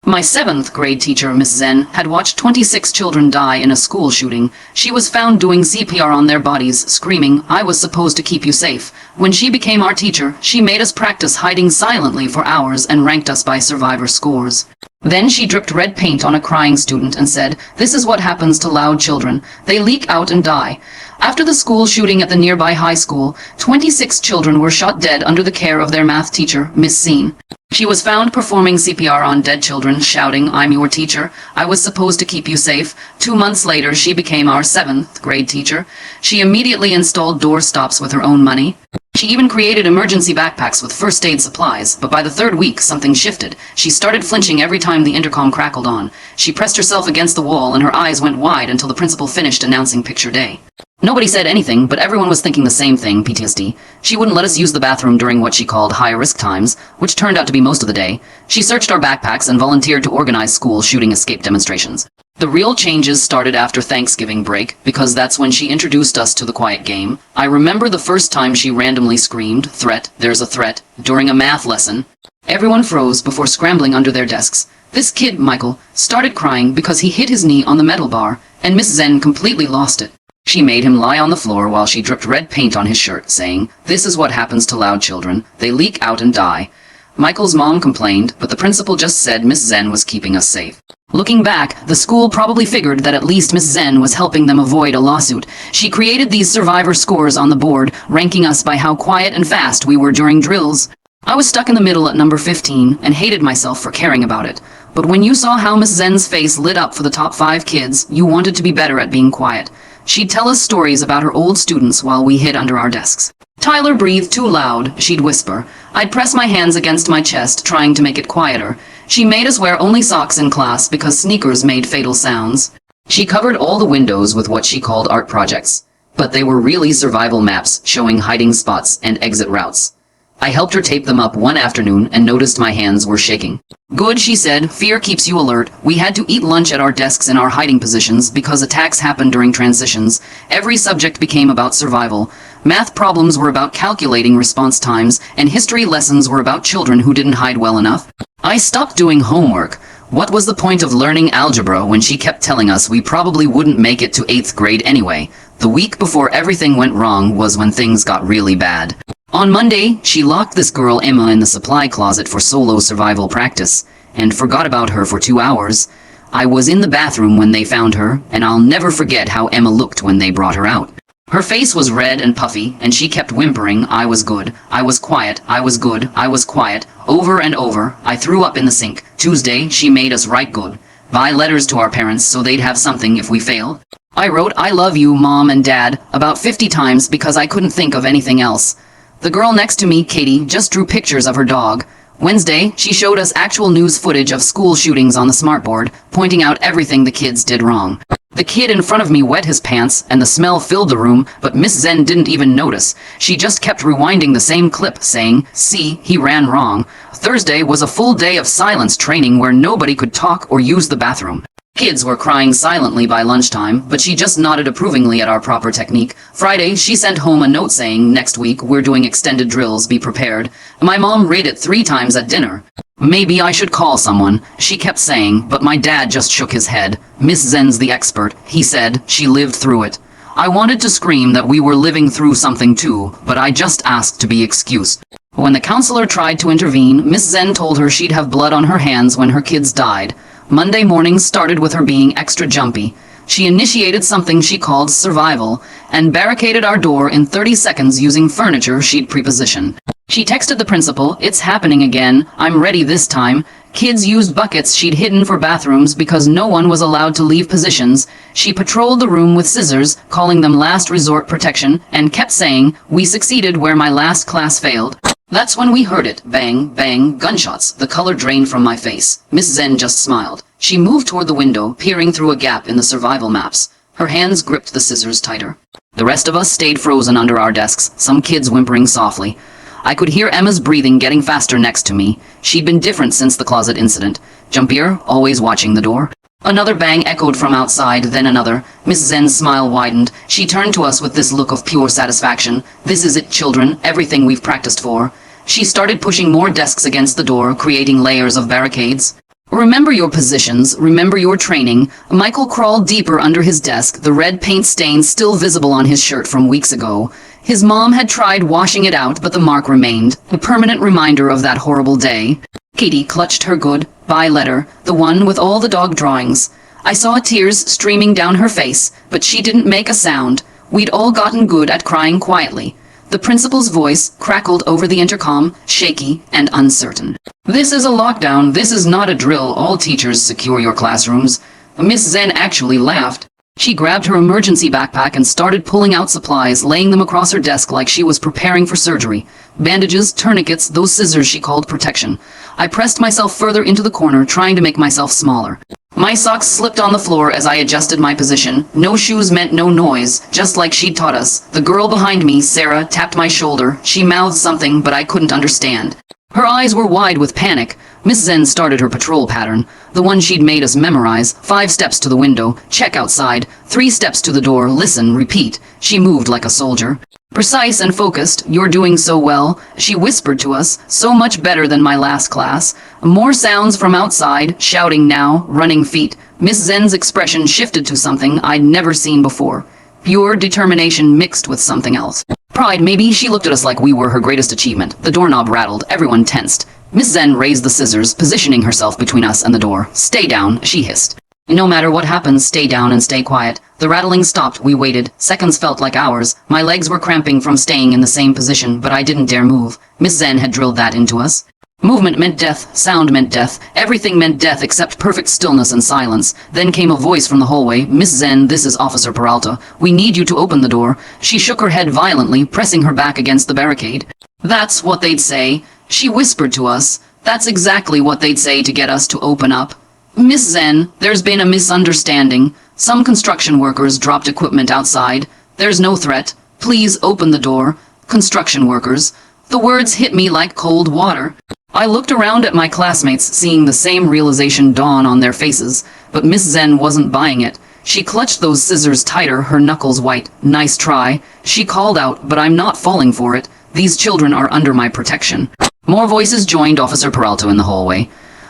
My 7th grade teacher, Miss Zen, had watched 26 children die in a school shooting. She was found doing CPR on their bodies, screaming, "I was supposed to keep you safe." When she became our teacher, she made us practice hiding silently for hours and ranked us by survivor scores. Then she dripped red paint on a crying student and said, "This is what happens to loud children. They leak out and die." After the school shooting at the nearby high school, 26 children were shot dead under the care of their math teacher, Miss Scene. She was found performing CPR on dead children, shouting, "I'm your teacher. I was supposed to keep you safe." 2 months later, she became our 7th grade teacher. She immediately installed door stops with her own money. She even created emergency backpacks with first aid supplies, but by the 3rd week, something shifted. She started flinching every time the intercom crackled on. She pressed herself against the wall and her eyes went wide until the principal finished announcing picture day. Nobody said anything, but everyone was thinking the same thing, PTSD. She wouldn't let us use the bathroom during what she called high-risk times, which turned out to be most of the day. She searched our backpacks and volunteered to organize school shooting escape demonstrations. The real changes started after Thanksgiving break, because that's when she introduced us to the quiet game. I remember the first time she randomly screamed, "Threat, there's a threat," during a math lesson. Everyone froze before scrambling under their desks. This kid, Michael, started crying because he hit his knee on the metal bar, and Miss Zen completely lost it. She made him lie on the floor while she dripped red paint on his shirt, saying, "This is what happens to loud children. They leak out and die." Michael's mom complained, but the principal just said Miss Zen was keeping us safe. Looking back, the school probably figured that at least Miss Zen was helping them avoid a lawsuit. She created these survivor scores on the board, ranking us by how quiet and fast we were during drills. I was stuck in the middle at number 15 and hated myself for caring about it. But when you saw how Miss Zen's face lit up for the top 5 kids, you wanted to be better at being quiet. She'd tell us stories about her old students while we hid under our desks. Tyler breathed too loud, she'd whisper. I'd press my hands against my chest, trying to make it quieter. She made us wear only socks in class because sneakers made fatal sounds. She covered all the windows with what she called art projects, but they were really survival maps showing hiding spots and exit routes. I helped her tape them up one afternoon and noticed my hands were shaking. "Good," she said. "Fear keeps you alert." We had to eat lunch at our desks in our hiding positions because attacks happened during transitions. Every subject became about survival. Math problems were about calculating response times, and history lessons were about children who didn't hide well enough. I stopped doing homework. What was the point of learning algebra when she kept telling us we probably wouldn't make it to 8th grade anyway? The week before everything went wrong was when things got really bad. On Monday, she locked this girl Emma in the supply closet for solo survival practice, and forgot about her for 2 hours. I was in the bathroom when they found her, and I'll never forget how Emma looked when they brought her out. Her face was red and puffy, and she kept whimpering, "I was good, I was quiet, I was good, I was quiet," over and over. I threw up in the sink. Tuesday, she made us write good, buy letters to our parents so they'd have something if we failed. I wrote, "I love you, Mom and Dad," about 50 times because I couldn't think of anything else. The girl next to me, Katie, just drew pictures of her dog. Wednesday, she showed us actual news footage of school shootings on the smartboard, pointing out everything the kids did wrong. The kid in front of me wet his pants, and the smell filled the room, but Miss Zen didn't even notice. She just kept rewinding the same clip, saying, "See, he ran wrong." Thursday was a full day of silence training where nobody could talk or use the bathroom. Kids were crying silently by lunchtime, but she just nodded approvingly at our proper technique. Friday, she sent home a note saying, "Next week, we're doing extended drills, be prepared." My mom read it 3 times at dinner. "Maybe I should call someone," she kept saying, but my dad just shook his head. "Miss Zen's the expert," he said. "She lived through it." I wanted to scream that we were living through something too, but I just asked to be excused. When the counselor tried to intervene, Miss Zen told her she'd have blood on her hands when her kids died. Monday morning started with her being extra jumpy. She initiated something she called survival, and barricaded our door in 30 seconds using furniture she'd prepositioned. She texted the principal, "It's happening again. I'm ready this time." Kids used buckets she'd hidden for bathrooms because no one was allowed to leave positions. She patrolled the room with scissors, calling them last resort protection, and kept saying, "We succeeded where my last class failed." That's when we heard it. Bang, bang, gunshots. The color drained from my face. Miss Zen just smiled. She moved toward the window, peering through a gap in the survival maps. Her hands gripped the scissors tighter. The rest of us stayed frozen under our desks, some kids whimpering softly. I could hear Emma's breathing getting faster next to me. She'd been different since the closet incident. Jumpier, always watching the door. Another bang echoed from outside, then another. Miss Zen's smile widened. She turned to us with this look of pure satisfaction. "This is it, children, everything we've practiced for." She started pushing more desks against the door, creating layers of barricades. Remember your positions, remember your training. Michael crawled deeper under his desk, the red paint stains still visible on his shirt from weeks ago. His mom had tried washing it out, but the mark remained, a permanent reminder of that horrible day. Katie clutched her goodbye letter, the one with all the dog drawings. I saw tears streaming down her face, but she didn't make a sound. We'd all gotten good at crying quietly. The principal's voice crackled over the intercom, shaky and uncertain. This is a lockdown. This is not a drill. All teachers secure your classrooms. Miss Zen actually laughed. She grabbed her emergency backpack and started pulling out supplies, laying them across her desk like she was preparing for surgery. Bandages, tourniquets, those scissors she called protection. I pressed myself further into the corner, trying to make myself smaller. My socks slipped on the floor as I adjusted my position. No shoes meant no noise, just like she'd taught us. The girl behind me, Sarah, tapped my shoulder. She mouthed something, but I couldn't understand. Her eyes were wide with panic. Miss Zen started her patrol pattern, the one she'd made us memorize. 5 steps to the window, check outside. 3 steps to the door, listen, repeat. She moved like a soldier. Precise and focused. You're doing so well, she whispered to us, so much better than my last class. More sounds from outside, shouting now, running feet. Miss Zen's expression shifted to something I'd never seen before. Pure determination mixed with something else. Pride, maybe. She looked at us like we were her greatest achievement. The doorknob rattled, everyone tensed. Miss Zen raised the scissors, positioning herself between us and the door. Stay down, she hissed. No matter what happens, stay down and stay quiet. The rattling stopped. We waited. Seconds felt like hours. My legs were cramping from staying in the same position, but I didn't dare move. Miss Zen had drilled that into us. Movement meant death, sound meant death, everything meant death except perfect stillness and silence. Then came a voice from the hallway. Miss Zen, this is Officer Peralta. We need you to open the door. She shook her head violently, pressing her back against the barricade. That's what they'd say. She whispered to us. That's exactly what they'd say to get us to open up. Miss Zen, there's been a misunderstanding. Some construction workers dropped equipment outside. There's no threat. Please open the door. Construction workers. The words hit me like cold water. I looked around at my classmates, seeing the same realization dawn on their faces, but Miss Zen wasn't buying it. She clutched those scissors tighter, her knuckles white. Nice try. She called out, but I'm not falling for it. These children are under my protection. More voices joined Officer Peralta in the hallway.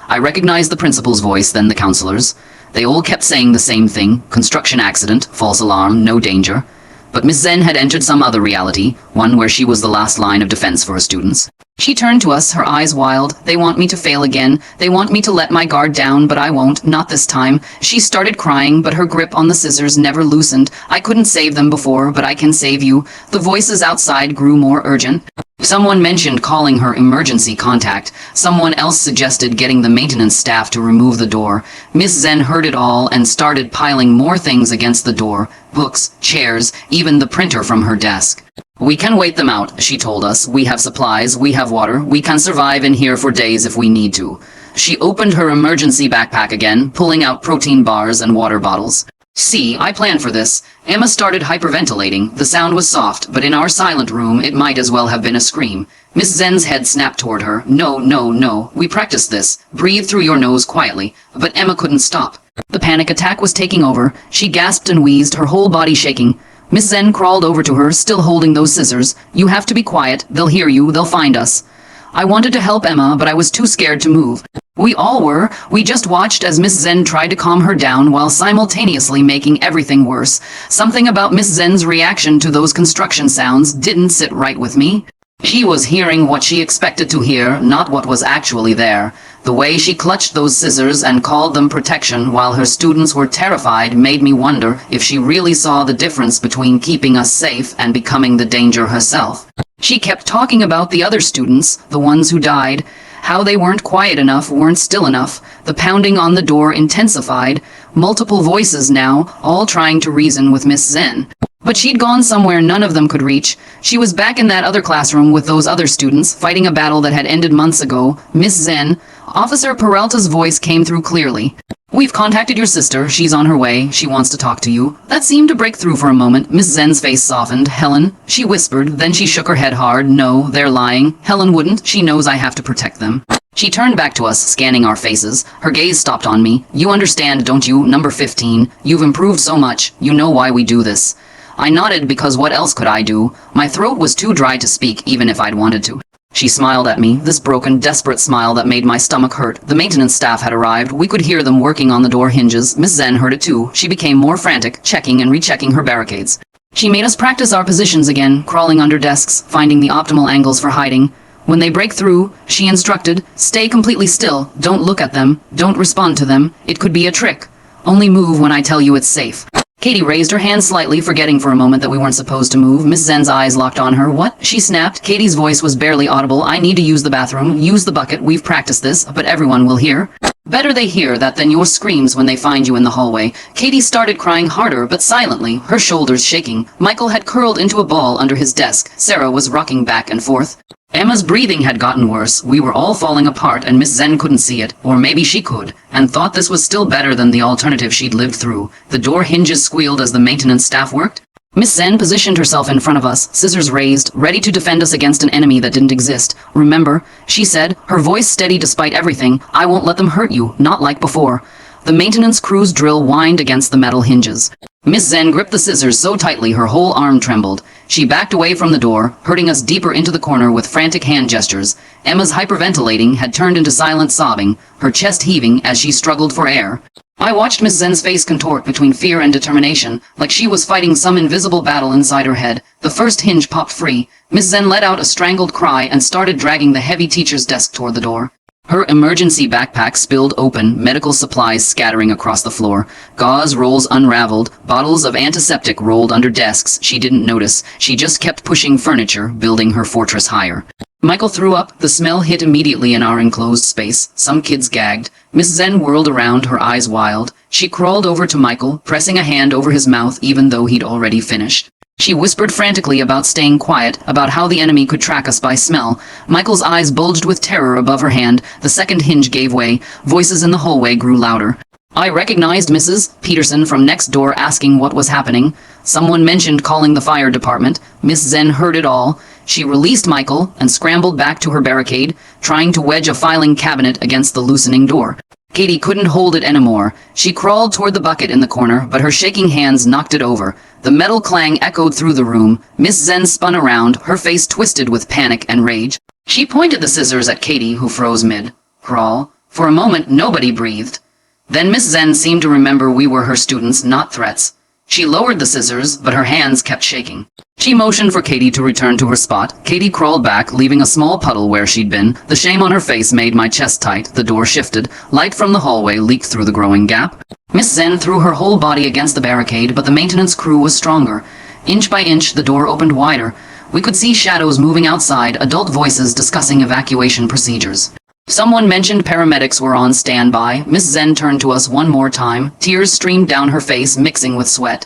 I recognized the principal's voice, then the counselors. They all kept saying the same thing. Construction accident, false alarm, no danger. But Miss Zen had entered some other reality, one where she was the last line of defense for her students. She turned to us, her eyes wild. They want me to fail again. They want me to let my guard down, but I won't, not this time. She started crying, but her grip on the scissors never loosened. I couldn't save them before, but I can save you. The voices outside grew more urgent. Someone mentioned calling her emergency contact. Someone else suggested getting the maintenance staff to remove the door. Miss Zen heard it all and started piling more things against the door. Books, chairs, even the printer from her desk. We can wait them out, she told us. We have supplies, we have water, we can survive in here for days if we need to. She opened her emergency backpack again, pulling out protein bars and water bottles. See, I planned for this. Emma started hyperventilating. The sound was soft, but in our silent room it might as well have been a scream. Miss Zen's head snapped toward her. No, no, no. We practiced this. Breathe through your nose quietly. But Emma couldn't stop. The panic attack was taking over. She gasped and wheezed, her whole body shaking. Miss Zen crawled over to her, still holding those scissors. You have to be quiet. They'll hear you. They'll find us. I wanted to help Emma, but I was too scared to move. We all were. We just watched as Miss Zen tried to calm her down while simultaneously making everything worse. Something about Miss Zen's reaction to those construction sounds didn't sit right with me. She was hearing what she expected to hear, not what was actually there. The way she clutched those scissors and called them protection while her students were terrified made me wonder if she really saw the difference between keeping us safe and becoming the danger herself. She kept talking about the other students, the ones who died, how they weren't quiet enough, weren't still enough. The pounding on the door intensified. Multiple voices now, all trying to reason with Miss Zen. But she'd gone somewhere none of them could reach. She was back in that other classroom with those other students, fighting a battle that had ended months ago. Miss Zen, Officer Peralta's voice came through clearly. We've contacted your sister. She's on her way. She wants to talk to you. That seemed to break through for a moment. Miss Zen's face softened. Helen, she whispered, then she shook her head hard. No, they're lying. Helen wouldn't. She knows I have to protect them. She turned back to us, scanning our faces. Her gaze stopped on me. You understand, don't you, number 15? You've improved so much. You know why we do this. I nodded because what else could I do? My throat was too dry to speak, even if I'd wanted to. She smiled at me, this broken, desperate smile that made my stomach hurt. The maintenance staff had arrived. We could hear them working on the door hinges. Miss Zen heard it too. She became more frantic, checking and rechecking her barricades. She made us practice our positions again, crawling under desks, finding the optimal angles for hiding. When they break through, she instructed, stay completely still, don't look at them, don't respond to them, it could be a trick. Only move when I tell you it's safe. Katie raised her hand slightly, forgetting for a moment that we weren't supposed to move. Miss Zen's eyes locked on her. What? She snapped. Katie's voice was barely audible. I need to use the bathroom. Use the bucket. We've practiced this, but everyone will hear. Better they hear that than your screams when they find you in the hallway. Katie started crying harder, but silently, her shoulders shaking. Michael had curled into a ball under his desk. Sarah was rocking back and forth. Emma's breathing had gotten worse. We were all falling apart, and Miss Zen couldn't see it, or maybe she could, and thought this was still better than the alternative she'd lived through. The door hinges squealed as the maintenance staff worked. Miss Zen positioned herself in front of us, scissors raised, ready to defend us against an enemy that didn't exist. Remember, she said, her voice steady despite everything, I won't let them hurt you, not like before. The maintenance crew's drill whined against the metal hinges. Miss Zen gripped the scissors so tightly her whole arm trembled. She backed away from the door, herding us deeper into the corner with frantic hand gestures. Emma's hyperventilating had turned into silent sobbing, her chest heaving as she struggled for air. I watched Miss Zen's face contort between fear and determination, like she was fighting some invisible battle inside her head. The first hinge popped free. Miss Zen let out a strangled cry and started dragging the heavy teacher's desk toward the door. Her emergency backpack spilled open, medical supplies scattering across the floor. Gauze rolls unraveled, bottles of antiseptic rolled under desks. She didn't notice. She just kept pushing furniture, building her fortress higher. Michael threw up. The smell hit immediately in our enclosed space. Some kids gagged. Miss Zen whirled around, her eyes wild. She crawled over to Michael, pressing a hand over his mouth even though he'd already finished. She whispered frantically about staying quiet, about how the enemy could track us by smell. Michael's eyes bulged with terror above her hand. The second hinge gave way. Voices in the hallway grew louder. I recognized Mrs. Peterson from next door asking what was happening. Someone mentioned calling the fire department. Miss Zen heard it all. She released Michael and scrambled back to her barricade, trying to wedge a filing cabinet against the loosening door. Katie couldn't hold it anymore. She crawled toward the bucket in the corner, but her shaking hands knocked it over. The metal clang echoed through the room. Miss Zen spun around, her face twisted with panic and rage. She pointed the scissors at Katie, who froze mid-crawl. For a moment, nobody breathed. Then Miss Zen seemed to remember we were her students, not threats. She lowered the scissors, but her hands kept shaking. She motioned for Katie to return to her spot. Katie crawled back, leaving a small puddle where she'd been. The shame on her face made my chest tight. The door shifted. Light from the hallway leaked through the growing gap. Miss Zen threw her whole body against the barricade, but the maintenance crew was stronger. Inch by inch, the door opened wider. We could see shadows moving outside, adult voices discussing evacuation procedures. Someone mentioned paramedics were on standby. Miss Zen turned to us one more time. Tears streamed down her face, mixing with sweat.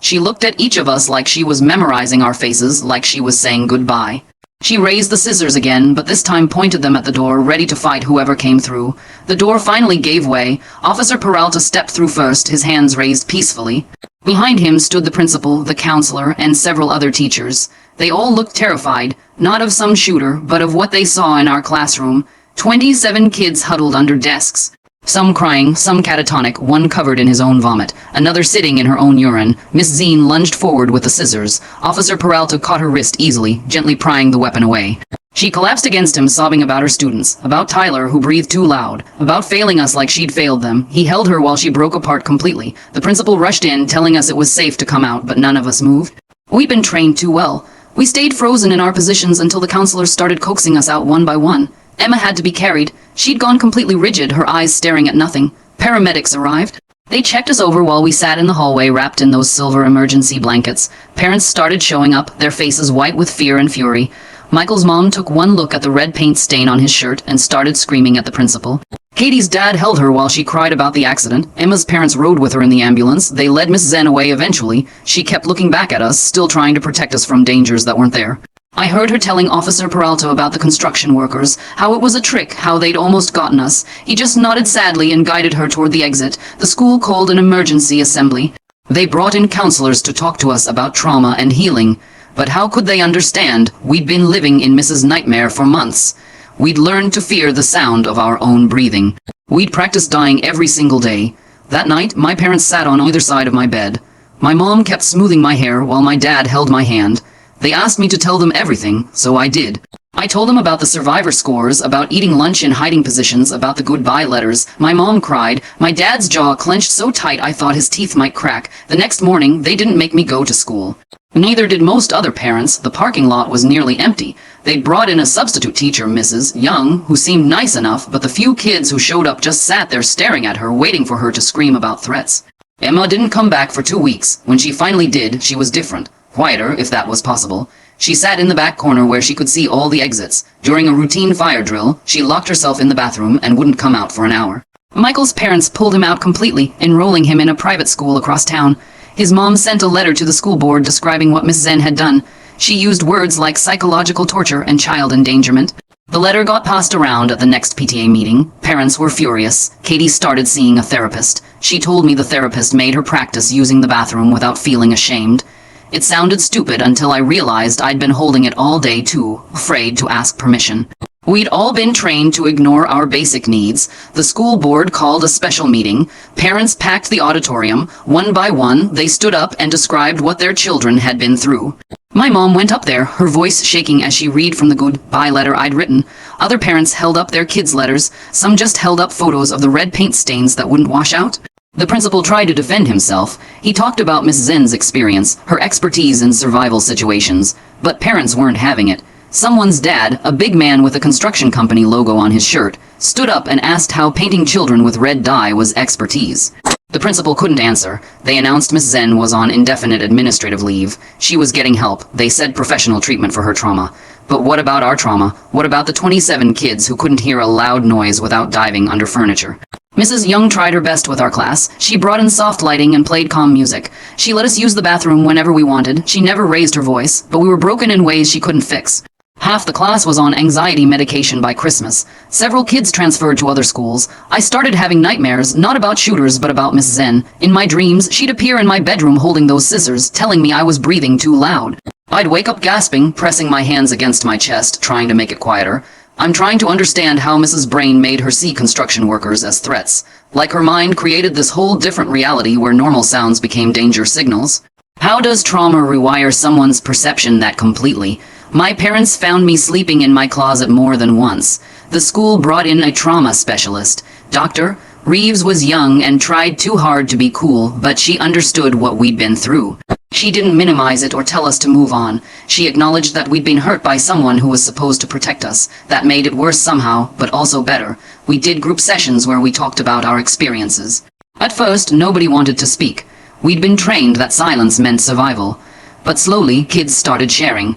She looked at each of us like she was memorizing our faces, like she was saying goodbye. She raised the scissors again, but this time pointed them at the door, ready to fight whoever came through. The door finally gave way. Officer Peralta stepped through first, his hands raised peacefully. Behind him stood the principal, the counselor, and several other teachers. They all looked terrified, not of some shooter, but of what they saw in our classroom. 27 kids huddled under desks. Some crying, some catatonic, one covered in his own vomit, another sitting in her own urine. Miss Zine lunged forward with the scissors. Officer Peralta caught her wrist easily, gently prying the weapon away. She collapsed against him, sobbing about her students, about Tyler, who breathed too loud, about failing us like she'd failed them. He held her while she broke apart completely. The principal rushed in, telling us it was safe to come out, but none of us moved. We'd been trained too well. We stayed frozen in our positions until the counselors started coaxing us out one by one. Emma had to be carried. She'd gone completely rigid, her eyes staring at nothing. Paramedics arrived. They checked us over while we sat in the hallway wrapped in those silver emergency blankets. Parents started showing up, their faces white with fear and fury. Michael's mom took one look at the red paint stain on his shirt and started screaming at the principal. Katie's dad held her while she cried about the accident. Emma's parents rode with her in the ambulance. They led Miss Zen away eventually. She kept looking back at us, still trying to protect us from dangers that weren't there. I heard her telling Officer Peralta about the construction workers, how it was a trick, how they'd almost gotten us. He just nodded sadly and guided her toward the exit. The school called an emergency assembly. They brought in counselors to talk to us about trauma and healing. But how could they understand? We'd been living in Mrs. Nightmare for months. We'd learned to fear the sound of our own breathing. We'd practiced dying every single day. That night, my parents sat on either side of my bed. My mom kept smoothing my hair while my dad held my hand. They asked me to tell them everything, so I did. I told them about the survivor scores, about eating lunch in hiding positions, about the goodbye letters. My mom cried. My dad's jaw clenched so tight I thought his teeth might crack. The next morning, they didn't make me go to school. Neither did most other parents. The parking lot was nearly empty. They'd brought in a substitute teacher, Mrs. Young, who seemed nice enough, but the few kids who showed up just sat there staring at her, waiting for her to scream about threats. Emma didn't come back for 2 weeks. When she finally did, she was different. Quieter, if that was possible. She sat in the back corner where she could see all the exits. During a routine fire drill, she locked herself in the bathroom and wouldn't come out for an hour. Michael's parents pulled him out completely, enrolling him in a private school across town. His mom sent a letter to the school board describing what Miss Zen had done. She used words like psychological torture and child endangerment. The letter got passed around at the next PTA meeting. Parents were furious. Katie started seeing a therapist. She told me the therapist made her practice using the bathroom without feeling ashamed. It sounded stupid until I realized I'd been holding it all day too, afraid to ask permission. We'd all been trained to ignore our basic needs. The school board called a special meeting. Parents packed the auditorium. One by one, they stood up and described what their children had been through. My mom went up there, her voice shaking as she read from the goodbye letter I'd written. Other parents held up their kids' letters. Some just held up photos of the red paint stains that wouldn't wash out. The principal tried to defend himself. He talked about Miss Zen's experience, her expertise in survival situations, but parents weren't having it. Someone's dad, a big man with a construction company logo on his shirt, stood up and asked how painting children with red dye was expertise. The principal couldn't answer. They announced Miss Zen was on indefinite administrative leave. She was getting help. They said professional treatment for her trauma. But what about our trauma? What about the 27 kids who couldn't hear a loud noise without diving under furniture? Mrs. Young tried her best with our class. She brought in soft lighting and played calm music. She let us use the bathroom whenever we wanted. She never raised her voice, but we were broken in ways she couldn't fix. Half the class was on anxiety medication by Christmas. Several kids transferred to other schools. I started having nightmares, not about shooters, but about Miss Zen. In my dreams, she'd appear in my bedroom holding those scissors, telling me I was breathing too loud. I'd wake up gasping, pressing my hands against my chest, trying to make it quieter. I'm trying to understand how Mrs. Brain made her see construction workers as threats. Like her mind created this whole different reality where normal sounds became danger signals. How does trauma rewire someone's perception that completely? My parents found me sleeping in my closet more than once. The school brought in a trauma specialist. Dr. Reeves was young and tried too hard to be cool, but she understood what we'd been through. She didn't minimize it or tell us to move on. She acknowledged that we'd been hurt by someone who was supposed to protect us. That made it worse somehow, but also better. We did group sessions where we talked about our experiences. At first, nobody wanted to speak. We'd been trained that silence meant survival. But slowly, kids started sharing.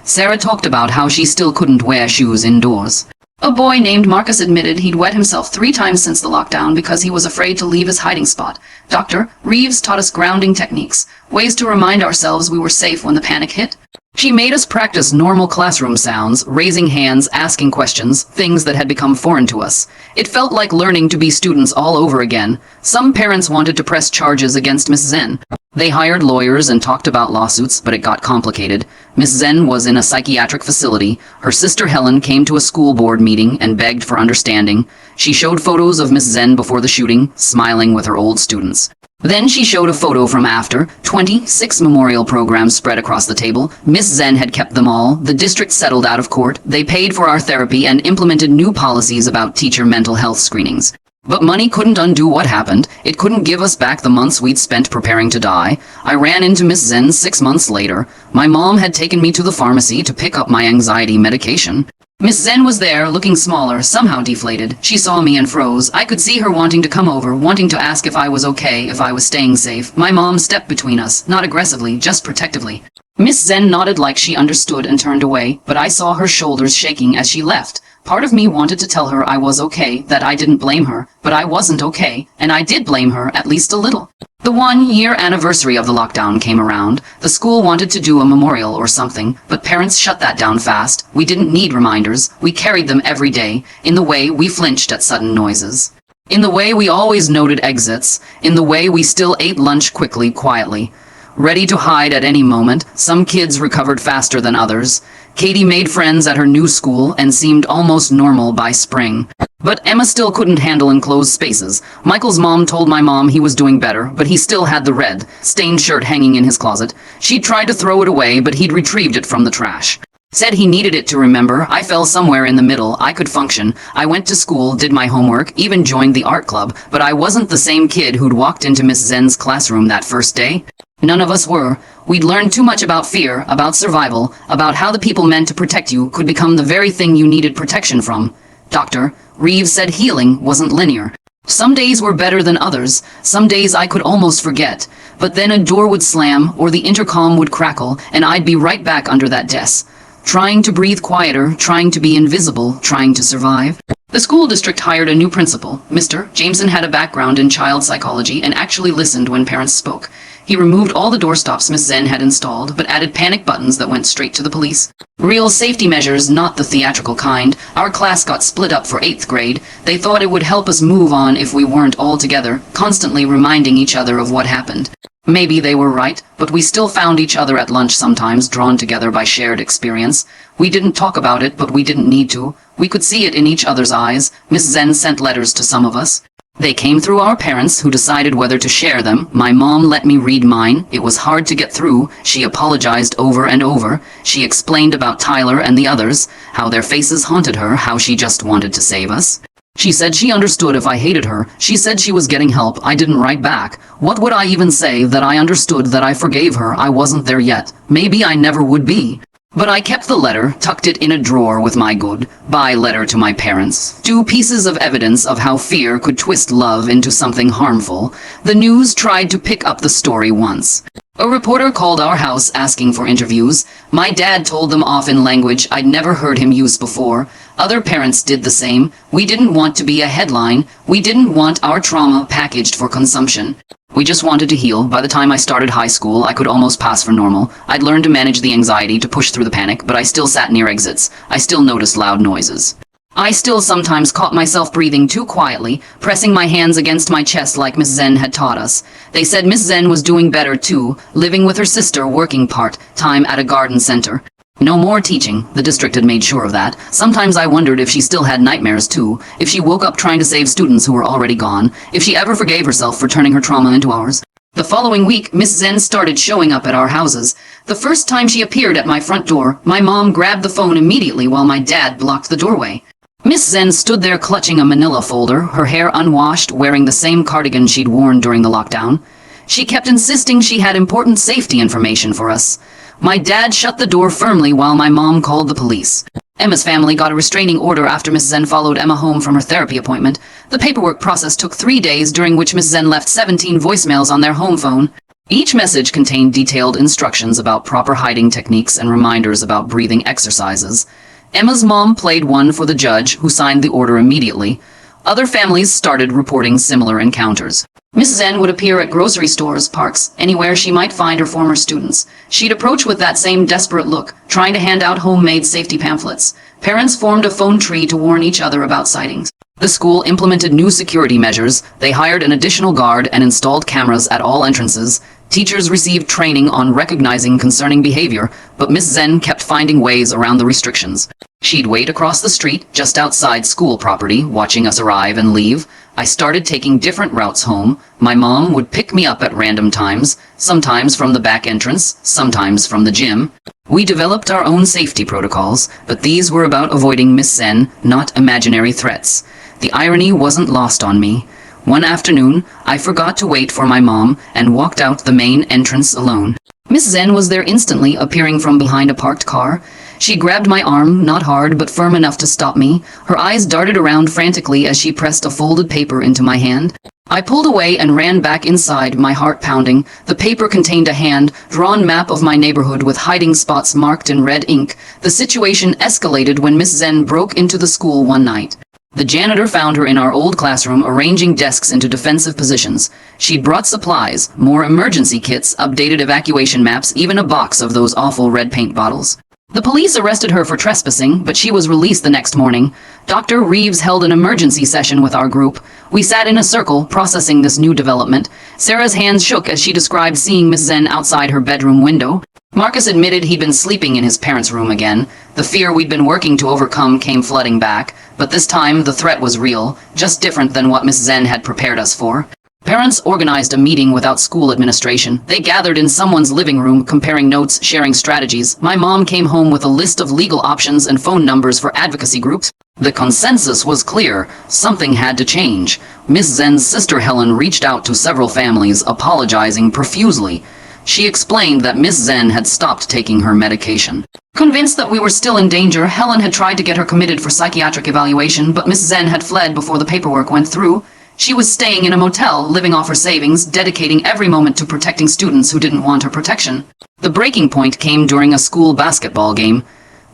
Sarah talked about how she still couldn't wear shoes indoors. A boy named Marcus admitted he'd wet himself 3 times since the lockdown because he was afraid to leave his hiding spot. Dr. Reeves taught us grounding techniques, ways to remind ourselves we were safe when the panic hit. She made us practice normal classroom sounds, raising hands, asking questions, things that had become foreign to us. It felt like learning to be students all over again. Some parents wanted to press charges against Miss Zen. They hired lawyers and talked about lawsuits, but it got complicated. Miss Zen was in a psychiatric facility. Her sister Helen came to a school board meeting and begged for understanding. She showed photos of Miss Zen before the shooting, smiling with her old students. Then she showed a photo from after. 26 memorial programs spread across the table. Miss Zen had kept them all. The district settled out of court. They paid for our therapy and implemented new policies about teacher mental health screenings. But money couldn't undo what happened. It couldn't give us back the months we'd spent preparing to die. I ran into Miss Zen 6 months later. My mom had taken me to the pharmacy to pick up my anxiety medication. Miss Zen was there, looking smaller, somehow deflated. She saw me and froze. I could see her wanting to come over, wanting to ask if I was okay, if I was staying safe. My mom stepped between us, not aggressively, just protectively. Miss Zen nodded like she understood and turned away, but I saw her shoulders shaking as she left. Part of me wanted to tell her I was okay, that I didn't blame her, but I wasn't okay, and I did blame her, at least a little. The 1-year anniversary of the lockdown came around. The school wanted to do a memorial or something, but parents shut that down fast. We didn't need reminders. We carried them every day, in the way we flinched at sudden noises. In the way we always noted exits. In the way we still ate lunch quickly, quietly. Ready to hide at any moment. Some kids recovered faster than others. Katie made friends at her new school and seemed almost normal by spring. But Emma still couldn't handle enclosed spaces. Michael's mom told my mom he was doing better, but he still had the red, stained shirt hanging in his closet. She tried to throw it away, but he'd retrieved it from the trash. Said he needed it to remember. I fell somewhere in the middle. I could function. I went to school, did my homework, even joined the art club, but I wasn't the same kid who'd walked into Miss Zen's classroom that first day. None of us were. We'd learned too much about fear, about survival, about how the people meant to protect you could become the very thing you needed protection from. Dr. Reeves said healing wasn't linear. Some days were better than others. Some days I could almost forget. But then a door would slam, or the intercom would crackle, and I'd be right back under that desk. Trying to breathe quieter, trying to be invisible, trying to survive. The school district hired a new principal. Mr. Jameson had a background in child psychology and actually listened when parents spoke. He removed all the doorstops Miss Zen had installed, but added panic buttons that went straight to the police. Real safety measures, not the theatrical kind. Our class got split up for 8th grade. They thought it would help us move on if we weren't all together, constantly reminding each other of what happened. Maybe they were right, but we still found each other at lunch sometimes, drawn together by shared experience. We didn't talk about it, but we didn't need to. We could see it in each other's eyes. Miss Zen sent letters to some of us. They came through our parents, who decided whether to share them. My mom let me read mine. It was hard to get through. She apologized over and over. She explained about Tyler and the others, how their faces haunted her, how she just wanted to save us. She said she understood if I hated her. She said she was getting help. I didn't write back. What would I even say? That I understood, that I forgave her? I wasn't there yet. Maybe I never would be. But I kept the letter, tucked it in a drawer with my goodbye letter to my parents. 2 pieces of evidence of how fear could twist love into something harmful. The news tried to pick up the story once. A reporter called our house asking for interviews. My dad told them off in language I'd never heard him use before. Other parents did the same. We didn't want to be a headline. We didn't want our trauma packaged for consumption. We just wanted to heal. By the time I started high school, I could almost pass for normal. I'd learned to manage the anxiety, to push through the panic, but I still sat near exits. I still noticed loud noises. I still sometimes caught myself breathing too quietly, pressing my hands against my chest like Miss Zen had taught us. They said Miss Zen was doing better too, living with her sister, working part-time at a garden center. No more teaching. The district had made sure of that. Sometimes I wondered if she still had nightmares too, if she woke up trying to save students who were already gone, if she ever forgave herself for turning her trauma into ours. The following week, Miss Zen started showing up at our houses. The first time she appeared at my front door, my mom grabbed the phone immediately while my dad blocked the doorway. Miss Zen stood there clutching a manila folder, her hair unwashed, wearing the same cardigan she'd worn during the lockdown. She kept insisting she had important safety information for us. My dad shut the door firmly while my mom called the police. Emma's family got a restraining order after Miss Zen followed Emma home from her therapy appointment. The paperwork process took 3 days, during which Miss Zen left 17 voicemails on their home phone. Each message contained detailed instructions about proper hiding techniques and reminders about breathing exercises. Emma's mom played one for the judge, who signed the order immediately. Other families started reporting similar encounters. Miss Zen would appear at grocery stores, parks, anywhere she might find her former students. She'd approach with that same desperate look, trying to hand out homemade safety pamphlets. Parents formed a phone tree to warn each other about sightings. The school implemented new security measures. They hired an additional guard and installed cameras at all entrances. Teachers received training on recognizing concerning behavior, but Miss Zen kept finding ways around the restrictions. She'd wait across the street, just outside school property, watching us arrive and leave. I started taking different routes home. My mom would pick me up at random times, sometimes from the back entrance, sometimes from the gym. We developed our own safety protocols, but these were about avoiding Miss Zen, not imaginary threats. The irony wasn't lost on me. One afternoon, I forgot to wait for my mom and walked out the main entrance alone. Miss Zen was there instantly, appearing from behind a parked car. She grabbed my arm, not hard but firm enough to stop me. Her eyes darted around frantically as she pressed a folded paper into my hand. I pulled away and ran back inside, my heart pounding. The paper contained a hand-drawn map of my neighborhood with hiding spots marked in red ink. The situation escalated when Miss Zen broke into the school one night. The janitor found her in our old classroom, arranging desks into defensive positions. She'd brought supplies, more emergency kits, updated evacuation maps, even a box of those awful red paint bottles. The police arrested her for trespassing, but she was released the next morning. Dr. Reeves held an emergency session with our group. We sat in a circle, processing this new development. Sarah's hands shook as she described seeing Miss Zen outside her bedroom window. Marcus admitted he'd been sleeping in his parents' room again. The fear we'd been working to overcome came flooding back. But this time, the threat was real, just different than what Miss Zen had prepared us for. Parents organized a meeting without school administration. They gathered in someone's living room, comparing notes, sharing strategies. My mom came home with a list of legal options and phone numbers for advocacy groups. The consensus was clear. Something had to change. Miss Zen's sister Helen reached out to several families, apologizing profusely. She explained that Miss Zen had stopped taking her medication. Convinced that we were still in danger, Helen had tried to get her committed for psychiatric evaluation, but Miss Zen had fled before the paperwork went through. She was staying in a motel, living off her savings, dedicating every moment to protecting students who didn't want her protection. The breaking point came during a school basketball game.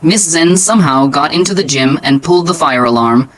Miss Zen somehow got into the gym and pulled the fire alarm.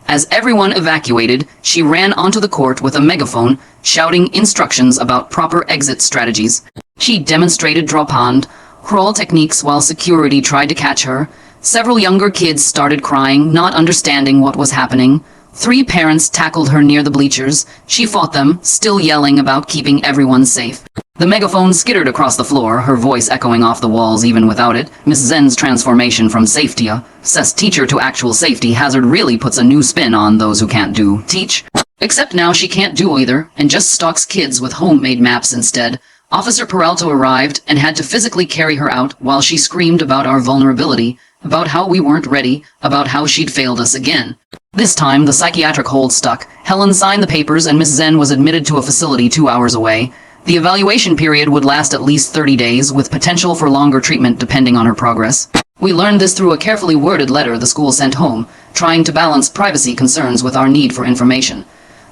As everyone evacuated, she ran onto the court with a megaphone, shouting instructions about proper exit strategies. She demonstrated drop-hand, crawl techniques while security tried to catch her. Several younger kids started crying, not understanding what was happening. 3 parents tackled her near the bleachers. She fought them, still yelling about keeping everyone safe. The megaphone skittered across the floor, her voice echoing off the walls even without it. Miss Zen's transformation from safety-assessed teacher to actual safety hazard really puts a new spin on those who can't teach. Except now she can't do either, and just stalks kids with homemade maps instead. Officer Peralta arrived and had to physically carry her out while she screamed about our vulnerability, about how we weren't ready, about how she'd failed us again. This time, the psychiatric hold stuck. Helen signed the papers and Miss Zen was admitted to a facility 2 hours away. The evaluation period would last at least 30 days, with potential for longer treatment depending on her progress. We learned this through a carefully worded letter the school sent home, trying to balance privacy concerns with our need for information.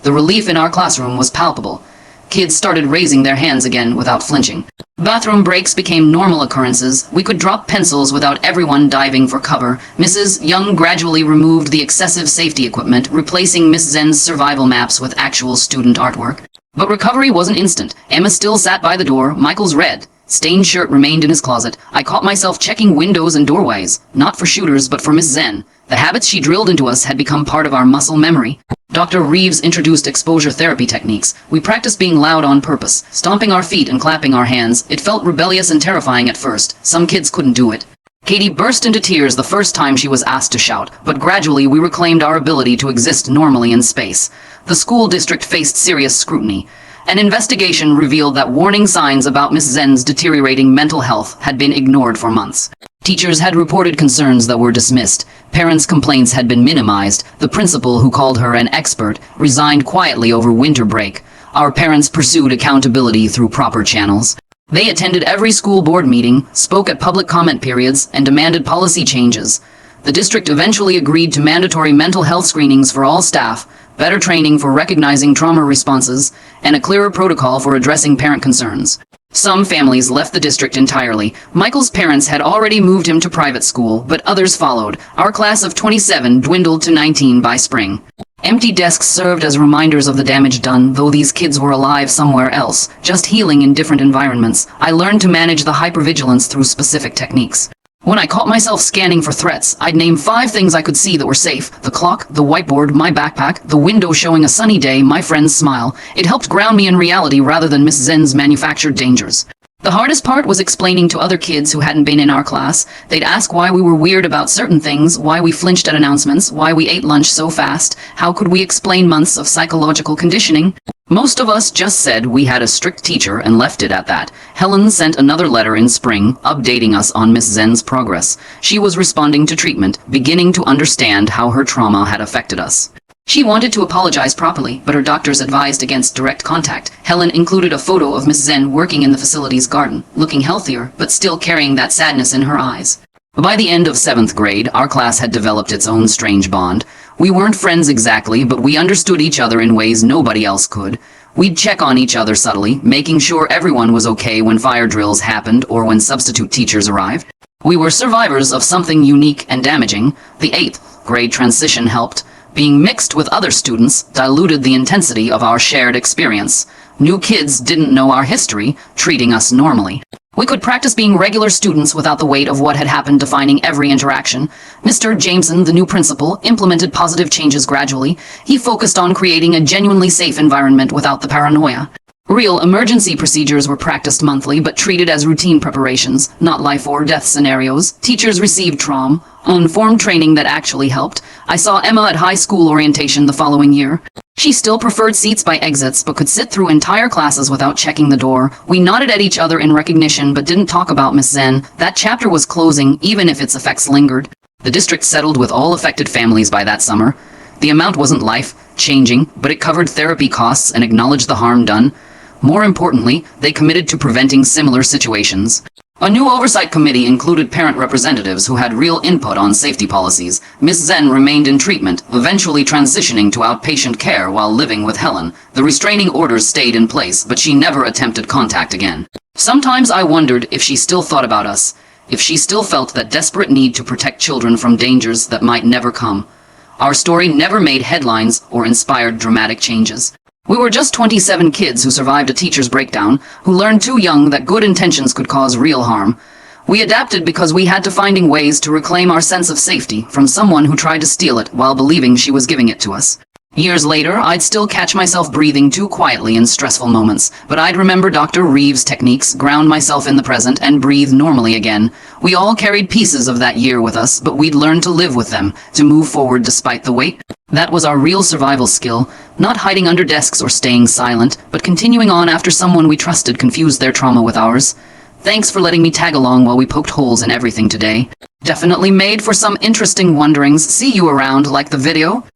The relief in our classroom was palpable. Kids started raising their hands again without flinching. Bathroom breaks became normal occurrences. We could drop pencils without everyone diving for cover. Mrs. Young gradually removed the excessive safety equipment, replacing Miss Zen's survival maps with actual student artwork. But recovery wasn't instant. Emma still sat by the door. Michael's red, stained shirt remained in his closet. I caught myself checking windows and doorways, not for shooters, but for Miss Zen. The habits she drilled into us had become part of our muscle memory. Dr. Reeves introduced exposure therapy techniques. We practiced being loud on purpose, stomping our feet and clapping our hands. It felt rebellious and terrifying at first. Some kids couldn't do it. Katie burst into tears the first time she was asked to shout, but gradually we reclaimed our ability to exist normally in space. The school district faced serious scrutiny. An investigation revealed that warning signs about Miss Zen's deteriorating mental health had been ignored for months. Teachers had reported concerns that were dismissed. Parents' complaints had been minimized. The principal, who called her an expert, resigned quietly over winter break. Our parents pursued accountability through proper channels. They attended every school board meeting, spoke at public comment periods, and demanded policy changes. The district eventually agreed to mandatory mental health screenings for all staff, better training for recognizing trauma responses, and a clearer protocol for addressing parent concerns. Some families left the district entirely. Michael's parents had already moved him to private school, but others followed. Our class of 27 dwindled to 19 by spring. Empty desks served as reminders of the damage done, though these kids were alive somewhere else, just healing in different environments. I learned to manage the hypervigilance through specific techniques. When I caught myself scanning for threats, I'd name 5 things I could see that were safe: the clock, the whiteboard, my backpack, the window showing a sunny day, my friend's smile. It helped ground me in reality rather than Miss Zen's manufactured dangers. The hardest part was explaining to other kids who hadn't been in our class. They'd ask why we were weird about certain things, why we flinched at announcements, why we ate lunch so fast. How could we explain months of psychological conditioning? Most of us just said we had a strict teacher and left it at that. Helen sent another letter in spring, updating us on Miss Zen's progress. She was responding to treatment, beginning to understand how her trauma had affected us. She wanted to apologize properly, but her doctors advised against direct contact. Helen included a photo of Miss Zen working in the facility's garden, looking healthier, but still carrying that sadness in her eyes. By the end of 7th grade, our class had developed its own strange bond. We weren't friends exactly, but we understood each other in ways nobody else could. We'd check on each other subtly, making sure everyone was okay when fire drills happened or when substitute teachers arrived. We were survivors of something unique and damaging. The 8th grade transition helped. Being mixed with other students diluted the intensity of our shared experience. New kids didn't know our history, treating us normally. We could practice being regular students without the weight of what had happened defining every interaction. Mr. Jameson, the new principal, implemented positive changes gradually. He focused on creating a genuinely safe environment without the paranoia. Real emergency procedures were practiced monthly but treated as routine preparations, not life or death scenarios. Teachers received trauma-informed training that actually helped. I saw Emma at high school orientation the following year. She still preferred seats by exits but could sit through entire classes without checking the door. We nodded at each other in recognition but didn't talk about Miss Zen. That chapter was closing, even if its effects lingered. The district settled with all affected families by that summer. The amount wasn't life-changing, but it covered therapy costs and acknowledged the harm done. More importantly, they committed to preventing similar situations. A new oversight committee included parent representatives who had real input on safety policies. Miss Zen remained in treatment, eventually transitioning to outpatient care while living with Helen. The restraining orders stayed in place, but she never attempted contact again. Sometimes I wondered if she still thought about us, if she still felt that desperate need to protect children from dangers that might never come. Our story never made headlines or inspired dramatic changes. We were just 27 kids who survived a teacher's breakdown, who learned too young that good intentions could cause real harm. We adapted because we had to find ways to reclaim our sense of safety from someone who tried to steal it while believing she was giving it to us. Years later, I'd still catch myself breathing too quietly in stressful moments, but I'd remember Dr. Reeves' techniques, ground myself in the present, and breathe normally again. We all carried pieces of that year with us, but we'd learned to live with them, to move forward despite the weight. That was our real survival skill, not hiding under desks or staying silent, but continuing on after someone we trusted confused their trauma with ours. Thanks for letting me tag along while we poked holes in everything today. Definitely made for some interesting wonderings. See you around. Like the video?